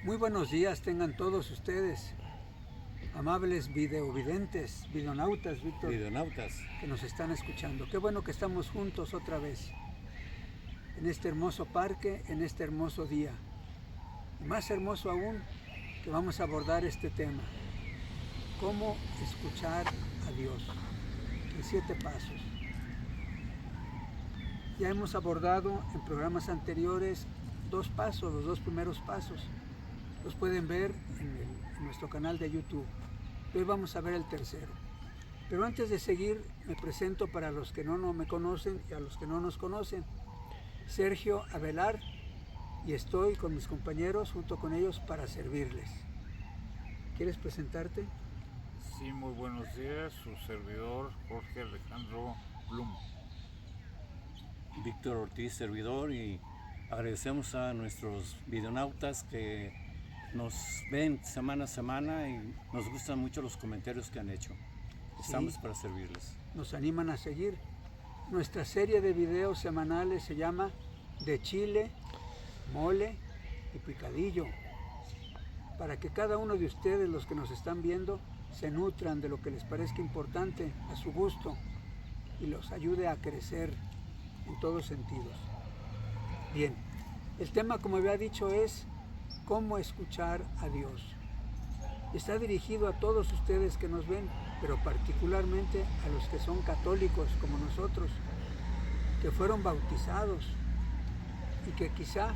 Muy buenos días tengan todos ustedes, amables videovidentes, videonautas, Víctor, Videonautas. que nos están escuchando. Qué bueno que estamos juntos otra vez, en este hermoso parque, en este hermoso día. Y más hermoso aún, que vamos a abordar este tema: cómo escuchar a Dios, en 7 pasos. Ya hemos abordado en programas anteriores 2 pasos, los 2 primeros pasos. Los pueden ver en nuestro canal de YouTube. Hoy vamos a ver el tercero. Pero antes de seguir, me presento para los que no me conocen y a los que no nos conocen. Sergio Avelar, y estoy con mis compañeros, junto con ellos, para servirles. ¿Quieres presentarte? Sí, muy buenos días, su servidor Jorge Alejandro Blum. Víctor Ortiz, servidor, y agradecemos a nuestros videonautas que nos ven semana a semana y nos gustan mucho los comentarios que han hecho. Estamos para servirles. Nos animan a seguir. Nuestra serie de videos semanales se llama De Chile, Mole y Picadillo, para que cada uno de ustedes, los que nos están viendo, se nutran de lo que les parezca importante a su gusto y los ayude a crecer en todos sentidos. Bien, el tema, como había dicho, es cómo escuchar a Dios. Está dirigido a todos ustedes que nos ven, pero particularmente a los que son católicos como nosotros, que fueron bautizados y que quizá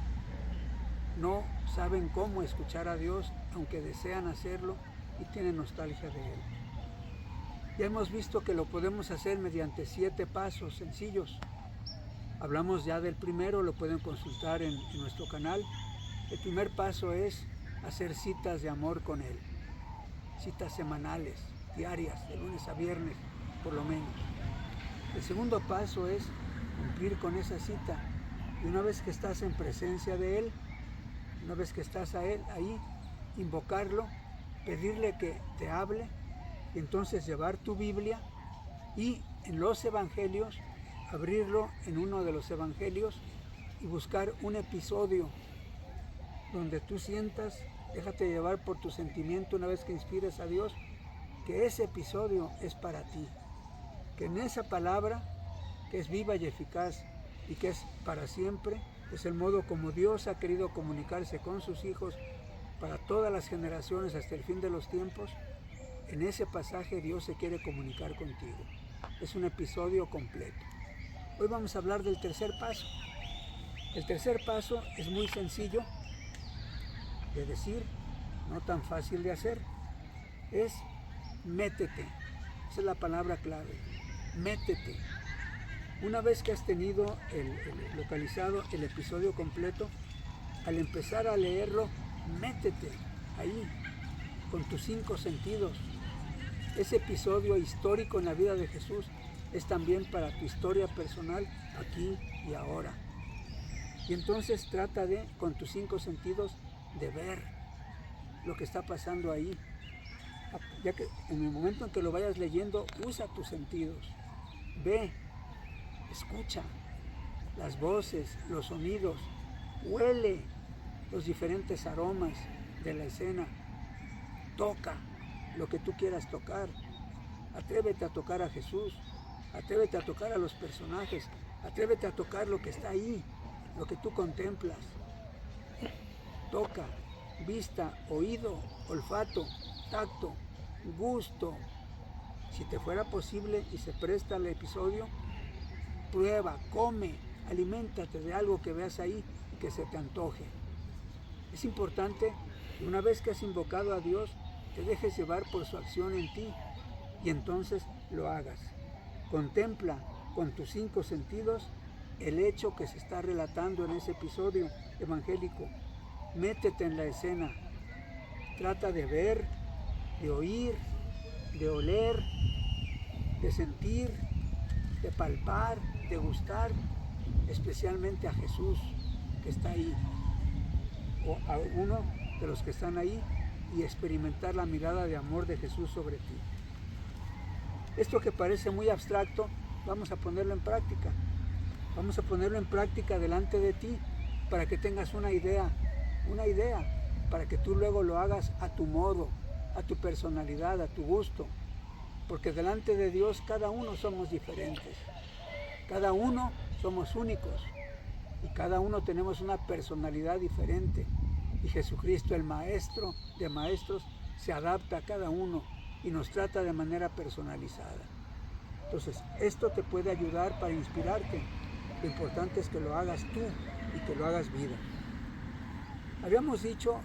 no saben cómo escuchar a Dios, aunque desean hacerlo y tienen nostalgia de Él. Ya hemos visto que lo podemos hacer mediante 7 pasos sencillos. Hablamos ya del primero, lo pueden consultar en nuestro canal. El primer paso es hacer citas de amor con Él. Citas semanales, diarias, de lunes a viernes, por lo menos. El segundo paso es cumplir con esa cita. Y una vez que estás en presencia de Él, una vez que estás a Él ahí, invocarlo, pedirle que te hable, y entonces llevar tu Biblia y en los evangelios, abrirlo en uno de los evangelios y buscar un episodio donde tú sientas, déjate llevar por tu sentimiento una vez que inspires a Dios, que ese episodio es para ti, que en esa palabra, que es viva y eficaz y que es para siempre, es el modo como Dios ha querido comunicarse con sus hijos para todas las generaciones hasta el fin de los tiempos. En ese pasaje Dios se quiere comunicar contigo. Es un episodio completo. Hoy vamos a hablar del tercer paso. El tercer paso es muy sencillo de decir, no tan fácil de hacer. Es métete. Esa es la palabra clave. Métete. Una vez que has tenido localizado el episodio completo, al empezar a leerlo, métete ahí con tus 5 sentidos. Ese episodio histórico en la vida de Jesús es también para tu historia personal aquí y ahora. Y entonces trata de, con tus 5 sentidos, de ver lo que está pasando ahí. Ya que en el momento en que lo vayas leyendo, usa tus sentidos. Ve, escucha las voces, los sonidos, huele los diferentes aromas de la escena, toca lo que tú quieras tocar, atrévete a tocar a Jesús, atrévete a tocar a los personajes, atrévete a tocar lo que está ahí, lo que tú contemplas. Toca, vista, oído, olfato, tacto, gusto. Si te fuera posible y se presta al episodio, prueba, come, aliméntate de algo que veas ahí y que se te antoje. Es importante que una vez que has invocado a Dios, te dejes llevar por su acción en ti y entonces lo hagas. Contempla con tus 5 sentidos el hecho que se está relatando en ese episodio evangélico. Métete en la escena. Trata de ver, de oír, de oler, de sentir, de palpar, de gustar, especialmente a Jesús que está ahí, o a uno de los que están ahí, y experimentar la mirada de amor de Jesús sobre ti. Esto que parece muy abstracto, vamos a ponerlo en práctica. Vamos a ponerlo en práctica delante de ti para que tengas una idea para que tú luego lo hagas a tu modo, a tu personalidad, a tu gusto. Porque delante de Dios cada uno somos diferentes, cada uno somos únicos y cada uno tenemos una personalidad diferente. Y Jesucristo, el Maestro de maestros, se adapta a cada uno y nos trata de manera personalizada. Entonces, esto te puede ayudar para inspirarte. Lo importante es que lo hagas tú y que lo hagas vida. Habíamos dicho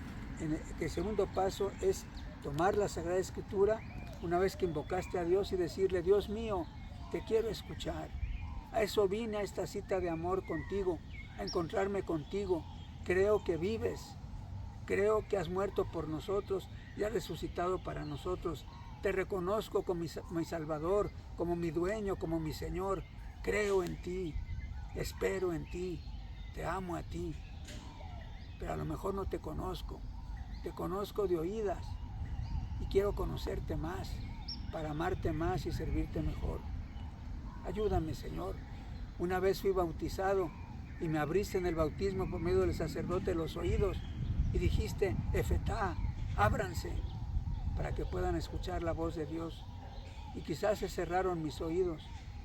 que el segundo paso es tomar la Sagrada Escritura una vez que invocaste a Dios y decirle: Dios mío, te quiero escuchar. A eso vine, a esta cita de amor contigo, a encontrarme contigo. Creo que vives, creo que has muerto por nosotros y has resucitado para nosotros. Te reconozco como mi Salvador, como mi dueño, como mi Señor. Creo en ti, espero en ti, te amo a ti. Pero a lo mejor no te conozco de oídas y quiero conocerte más, para amarte más y servirte mejor. Ayúdame, Señor. Una vez fui bautizado y me abriste en el bautismo por medio del sacerdote los oídos y dijiste: Efetá, ábranse, para que puedan escuchar la voz de Dios. Y quizás se cerraron mis oídos,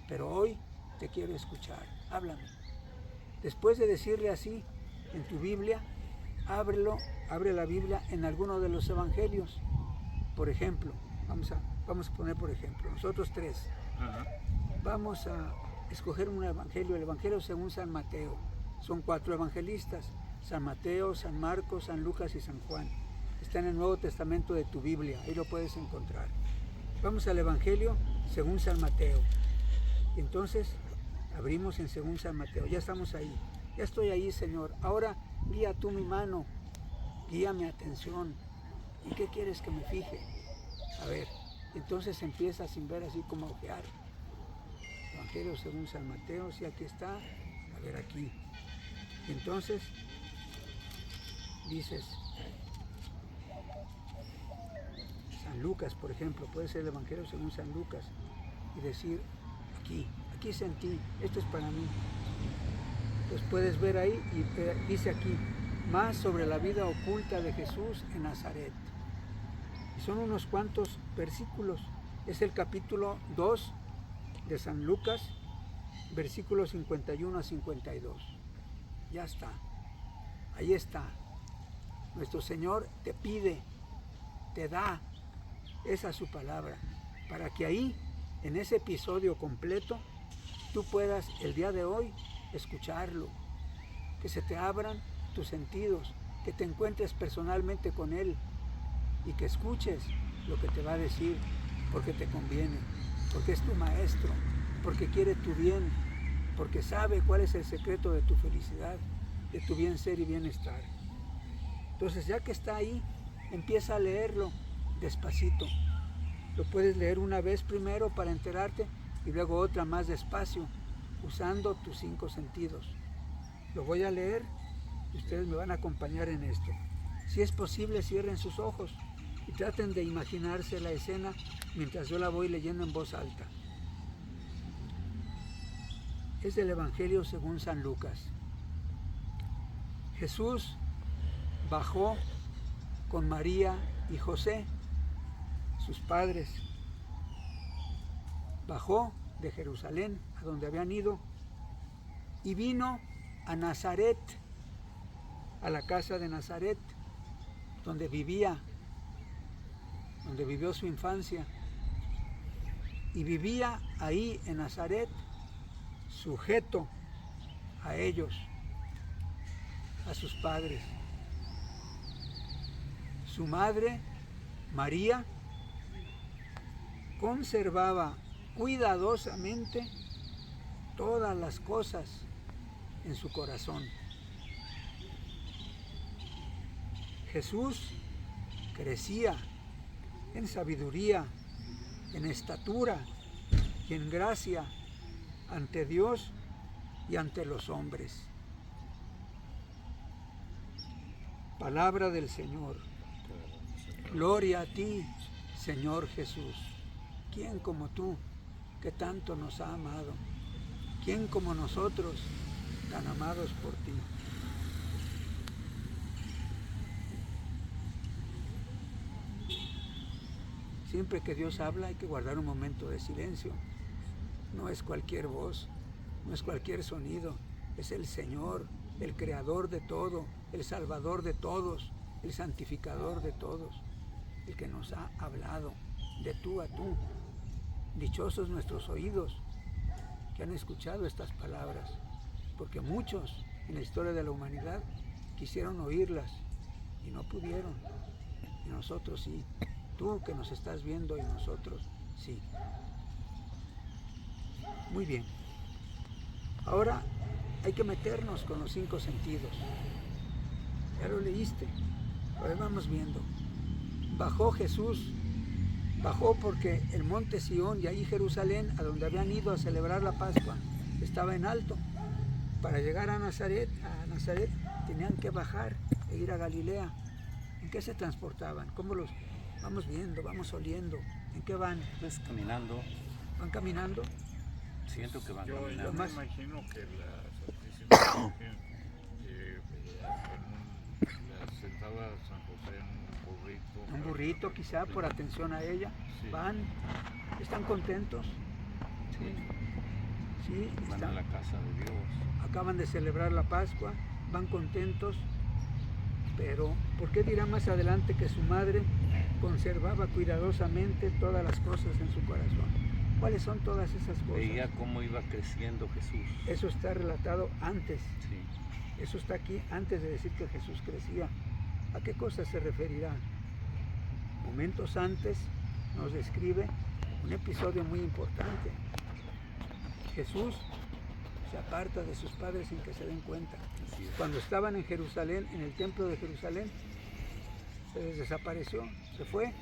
pero hoy te quiero escuchar. Háblame. Después de decirle así, en tu Biblia, abre la Biblia en alguno de los evangelios. Por ejemplo, vamos a poner por ejemplo, nosotros tres. Vamos a escoger un evangelio, el evangelio según San Mateo. Son 4 evangelistas: San Mateo, San Marcos, San Lucas y San Juan. Está en el Nuevo Testamento de tu Biblia, ahí lo puedes encontrar. Vamos al evangelio según San Mateo. Entonces, abrimos en según San Mateo, ya estamos ahí. Ya estoy ahí, Señor. Ahora guía tú mi mano, guía mi atención. ¿Y qué quieres que me fije? A ver, entonces empieza sin ver, así como a ojear. Evangelio según San Mateo, sí, aquí está. A ver, aquí. Entonces, dices, San Lucas, por ejemplo, puede ser el Evangelio según San Lucas y decir, aquí sentí, esto es para mí. Entonces puedes ver ahí y dice aquí, más sobre la vida oculta de Jesús en Nazaret. Y son unos cuantos versículos. Es el capítulo 2 de San Lucas, versículos 51 a 52. Ya está. Ahí está. Nuestro Señor te pide, te da, esa es su palabra, para que ahí, en ese episodio completo, tú puedas el día de hoy escucharlo, que se te abran tus sentidos, que te encuentres personalmente con Él y que escuches lo que te va a decir, porque te conviene, porque es tu maestro, porque quiere tu bien, porque sabe cuál es el secreto de tu felicidad, de tu bien ser y bienestar. Entonces, ya que está ahí, empieza a leerlo despacito. Lo puedes leer una vez primero para enterarte y luego otra más despacio, usando tus 5 sentidos. Lo voy a leer y ustedes me van a acompañar en esto. Si es posible, cierren sus ojos y traten de imaginarse la escena mientras yo la voy leyendo en voz alta. Es del Evangelio según San Lucas. Jesús bajó con María y José, sus padres. Bajó de Jerusalén, a donde habían ido, y vino a Nazaret, a la casa de Nazaret, donde vivió su infancia. Y vivía ahí en Nazaret, sujeto a ellos, a sus padres. Su madre, María, conservaba cuidadosamente todas las cosas en su corazón. Jesús crecía en sabiduría, en estatura y en gracia ante Dios y ante los hombres. Palabra del Señor. Gloria a ti, Señor Jesús. ¿Quién como tú, que tanto nos ha amado? ¿Quién como nosotros, tan amados por ti? Siempre que Dios habla hay que guardar un momento de silencio. No es cualquier voz, no es cualquier sonido, es el Señor, el creador de todo, el salvador de todos, el santificador de todos, el que nos ha hablado de tú a tú. Dichosos nuestros oídos que han escuchado estas palabras, porque muchos en la historia de la humanidad quisieron oírlas y no pudieron. Y nosotros sí, tú que nos estás viendo y nosotros sí. Muy bien. Ahora hay que meternos con los 5 sentidos. Ya lo leíste, ahora vamos viendo. Bajó Jesús, bajó porque el monte Sión y ahí Jerusalén, a donde habían ido a celebrar la Pascua, estaba en alto. Para llegar a Nazaret tenían que bajar e ir a Galilea. ¿En qué se transportaban? ¿Cómo los vamos viendo, vamos oliendo? ¿En qué van? Pues caminando, ¿Van caminando? siento que van Yo caminando. me imagino que la Santísima Virgen la sentaba San José en un burrito. Un burrito quizá por atención a ella. Sí. Van, están contentos. Sí, Sí, van a están, la casa de Dios. acaban de celebrar la Pascua, van contentos. Pero, ¿por qué dirá más adelante que su madre conservaba cuidadosamente todas las cosas en su corazón? ¿Cuáles son todas esas cosas? Veía cómo iba creciendo Jesús. Eso está relatado antes. Sí. Eso está aquí antes de decir que Jesús crecía. ¿A qué cosas se referirá? Momentos antes nos describe un episodio muy importante. Jesús se aparta de sus padres sin que se den cuenta. Así es. Cuando estaban en Jerusalén, en el templo de Jerusalén, se les desapareció, se fue.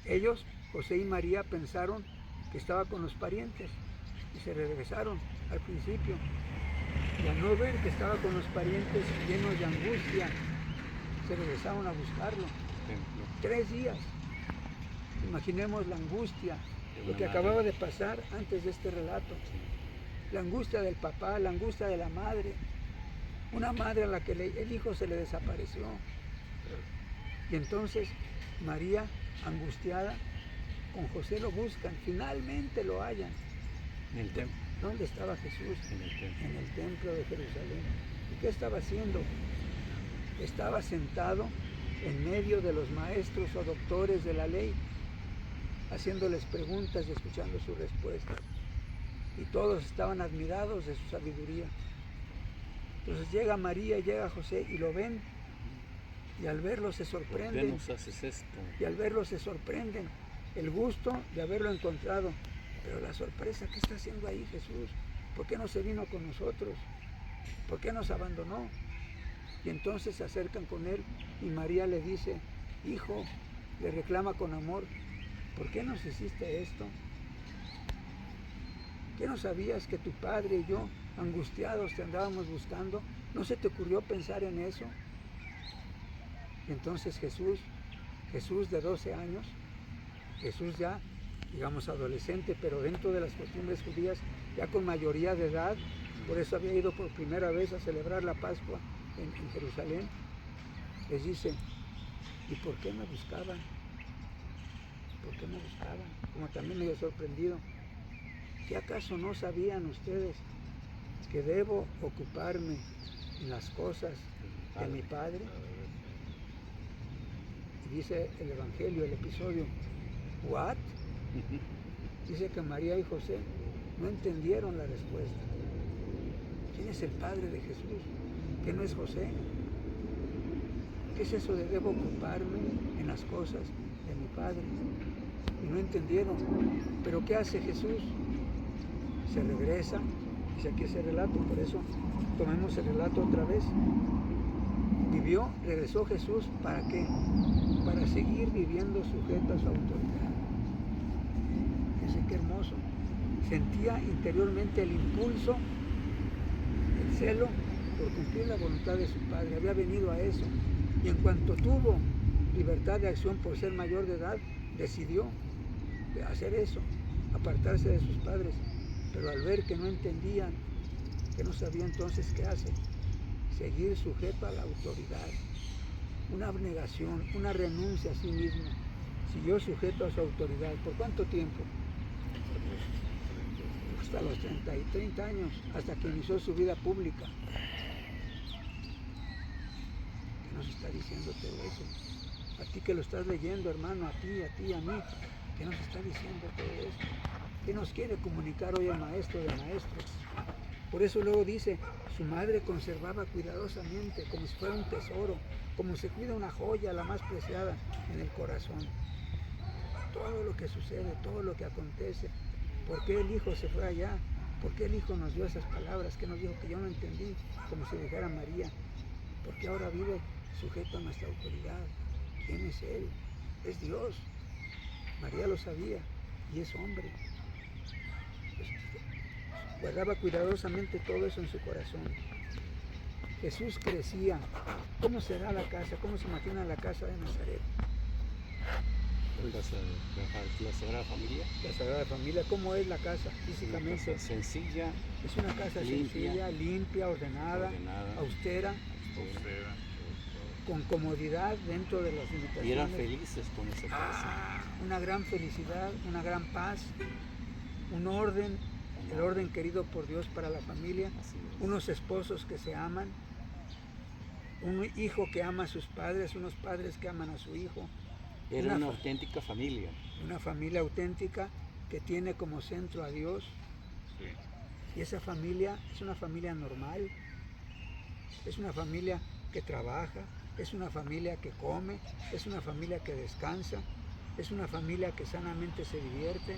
Ellos, José y María, pensaron que estaba con los parientes y se regresaron al principio. Y al no ver que estaba con los parientes llenos de angustia, se regresaron a buscarlo. Templo. 3 días. Imaginemos la angustia, De lo una que madre. acababa de pasar antes de este relato. La angustia del papá, la angustia de la madre. Una madre a la que el hijo se le desapareció. Y entonces María, angustiada, con José lo buscan, finalmente lo hallan. En el templo. ¿Dónde estaba Jesús? En el templo. En el templo de Jerusalén. ¿Y qué estaba haciendo? Estaba sentado en medio de los maestros o doctores de la ley, haciéndoles preguntas y escuchando sus respuestas. Y todos estaban admirados de su sabiduría. Entonces llega María, llega José y lo ven, y al verlo se ¿Por qué sorprenden, nos haces esto? y al verlo se sorprenden. El gusto de haberlo encontrado, pero la sorpresa, ¿qué está haciendo ahí Jesús? ¿Por qué no se vino con nosotros? ¿Por qué nos abandonó? Y entonces se acercan con él y María le dice, hijo, le reclama con amor, ¿por qué nos hiciste esto? ¿Qué no sabías que tu padre y yo, angustiados, te andábamos buscando? ¿No se te ocurrió pensar en eso? Y entonces Jesús de 12 años, Jesús ya, digamos, adolescente, pero dentro de las costumbres judías, ya con mayoría de edad, por eso había ido por primera vez a celebrar la Pascua en Jerusalén, les dice, ¿y por qué me buscaban? ¿Por qué me buscaban? Como también medio sorprendido. ¿Qué acaso no sabían ustedes que debo ocuparme en las cosas de mi Padre? Y dice el Evangelio, el episodio, ¿what? Dice que María y José no entendieron la respuesta. ¿Quién es el Padre de Jesús? ¿Qué no es José? ¿Qué es eso de debo ocuparme en las cosas de mi Padre? Y no entendieron. ¿Pero qué hace Jesús? Se regresa, dice aquí ese relato, por eso tomemos el relato otra vez. Regresó Jesús, ¿para qué? Para seguir viviendo sujeto a su autoridad. Fíjense qué hermoso. Sentía interiormente el impulso, el celo por cumplir la voluntad de su Padre. Había venido a eso. Y en cuanto tuvo libertad de acción por ser mayor de edad, decidió hacer eso, apartarse de sus padres. Pero al ver que no entendían, que no sabía entonces qué hace, seguir sujeto a la autoridad, una abnegación, una renuncia a sí mismo, siguió sujeto a su autoridad. ¿Por cuánto tiempo? Hasta los 30 años, hasta que inició su vida pública. ¿Qué nos está diciendo todo eso? A ti que lo estás leyendo, hermano, a ti, a mí, ¿qué nos está diciendo todo esto? ¿Qué nos quiere comunicar hoy el maestro de maestros? Por eso luego dice, su madre conservaba cuidadosamente, como si fuera un tesoro, como se cuida una joya, la más preciada, en el corazón. Todo lo que sucede, todo lo que acontece. ¿Por qué el Hijo se fue allá? ¿Por qué el Hijo nos dio esas palabras que nos dijo que yo no entendí, como si dijera María? ¿Por qué ahora vive sujeto a nuestra autoridad? ¿Quién es Él? Es Dios. María lo sabía y es hombre. Pues, guardaba cuidadosamente todo eso en su corazón. Jesús crecía. ¿Cómo será la casa? ¿Cómo se imagina la casa de Nazaret? La Sagrada Familia. La Sagrada Familia, ¿cómo es la casa físicamente? Una casa sencilla. Es una casa sencilla, limpia, ordenada, austera, con comodidad dentro de las limitaciones. Y eran felices con esa casa. Una gran felicidad, una gran paz, un orden, el orden querido por Dios para la familia, unos esposos que se aman, un hijo que ama a sus padres, unos padres que aman a su hijo. Era una auténtica familia. Una familia auténtica que tiene como centro a Dios. Sí. Y esa familia es una familia normal, es una familia que trabaja, es una familia que come, es una familia que descansa, es una familia que sanamente se divierte,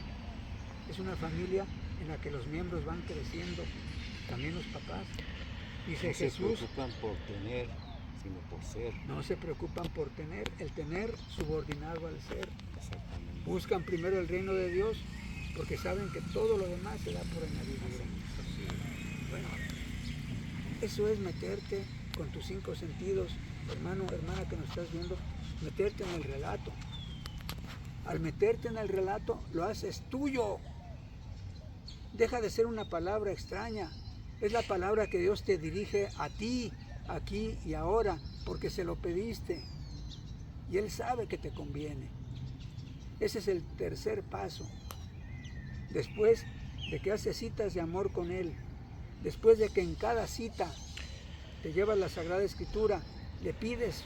es una familia en la que los miembros van creciendo, también los papás. Dice Jesús, No se preocupan por tener, sino por ser. No se preocupan por tener, el tener subordinado al ser. Exactamente. Buscan primero el reino de Dios porque saben que todo lo demás se da por añadidura. Bueno, eso es meterte con tus 5 sentidos, hermano, hermana que nos estás viendo, meterte en el relato. Al meterte en el relato, lo haces tuyo. Deja de ser una palabra extraña. Es la palabra que Dios te dirige a ti, aquí y ahora, porque se lo pediste. Y Él sabe que te conviene. Ese es el tercer paso. Después de que haces citas de amor con Él, después de que en cada cita te llevas la Sagrada Escritura, le pides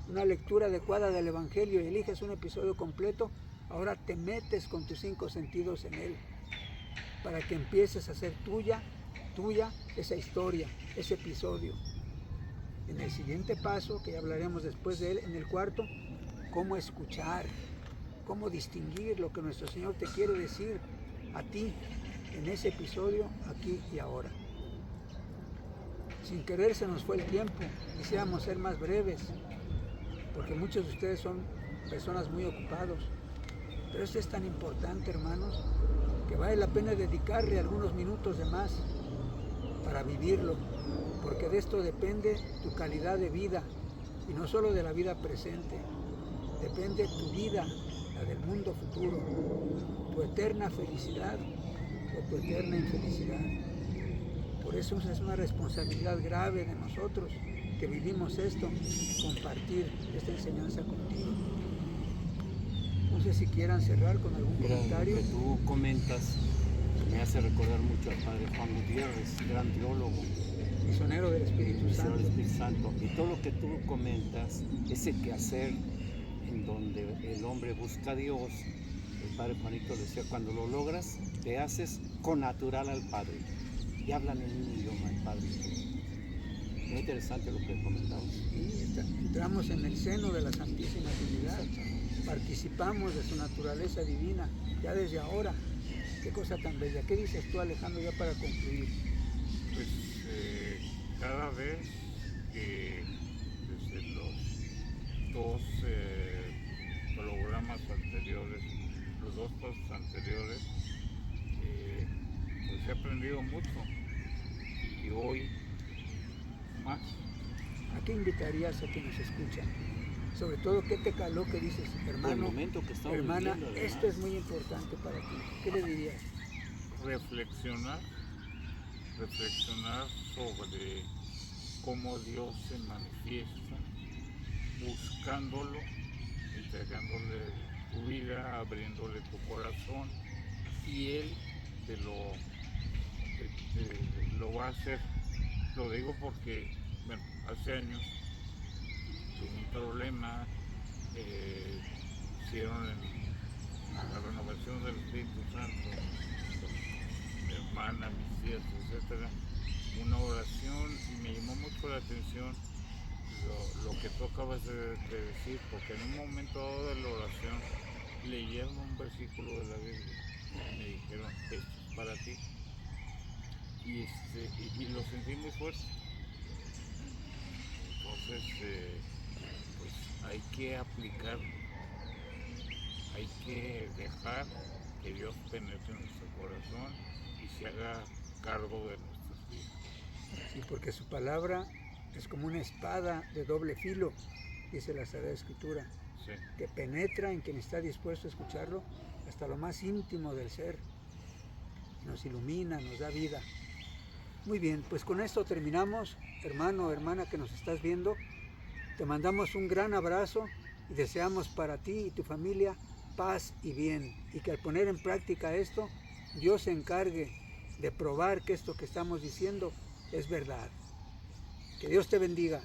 una lectura adecuada del Evangelio y eliges un episodio completo, ahora te metes con tus 5 sentidos en Él, para que empieces a hacer tuya esa historia, ese episodio. En el siguiente paso, que ya hablaremos después de él, en el cuarto, cómo escuchar, cómo distinguir lo que nuestro Señor te quiere decir a ti en ese episodio, aquí y ahora. Sin querer se nos fue el tiempo, quisiéramos ser más breves, porque muchos de ustedes son personas muy ocupados, pero esto es tan importante, hermanos, que vale la pena dedicarle algunos minutos de más para vivirlo, porque de esto depende tu calidad de vida, y no solo de la vida presente, depende tu vida, la del mundo futuro, tu eterna felicidad o tu eterna infelicidad. Por eso es una responsabilidad grave de nosotros que vivimos esto, compartir esta enseñanza contigo. No sé si quieran cerrar con algún comentario. Lo que tú comentas me hace recordar mucho al padre Juan Gutiérrez, gran teólogo, misionero del Espíritu Santo. Y todo lo que tú comentas, ese quehacer en donde el hombre busca a Dios, el padre Juanito decía, cuando lo logras, te haces connatural al Padre y hablan en un idioma el Padre. Muy interesante lo que comentamos. Y entramos en el seno de la Santísima Trinidad, participamos de su naturaleza divina, ya desde ahora. Qué cosa tan bella. ¿Qué dices tú, Alejandro, ya para concluir? Pues cada vez que desde los 2 programas anteriores, los 2 pasos anteriores, pues he aprendido mucho y hoy más. ¿A qué invitarías a quienes escuchan? Sobre todo, ¿qué te caló que dices, hermano, hermana, esto es muy importante para ti? ¿Qué le dirías? Reflexionar sobre cómo Dios se manifiesta, buscándolo, entregándole tu vida, abriéndole tu corazón, y Él lo va a hacer. Lo digo porque, bueno, hace años tuve un problema, hicieron la renovación del Espíritu Santo, mi hermana, mis tías, etcétera, una oración, y me llamó mucho la atención lo que tú acabas de decir, porque en un momento dado de la oración leyeron un versículo de la Biblia y me dijeron, esto es para ti, y lo sentí muy fuerte. Entonces, pues hay que aplicar, hay que dejar que Dios penetre en nuestro corazón y se haga cargo de nuestras vidas. Sí, porque su palabra es como una espada de doble filo, dice la Sagrada Escritura, Sí. que penetra en quien está dispuesto a escucharlo hasta lo más íntimo del ser. Nos ilumina, nos da vida. Muy bien, pues con esto terminamos. Hermano o hermana que nos estás viendo, te mandamos un gran abrazo y deseamos para ti y tu familia paz y bien. Y que al poner en práctica esto, Dios se encargue de probar que esto que estamos diciendo es verdad. Que Dios te bendiga.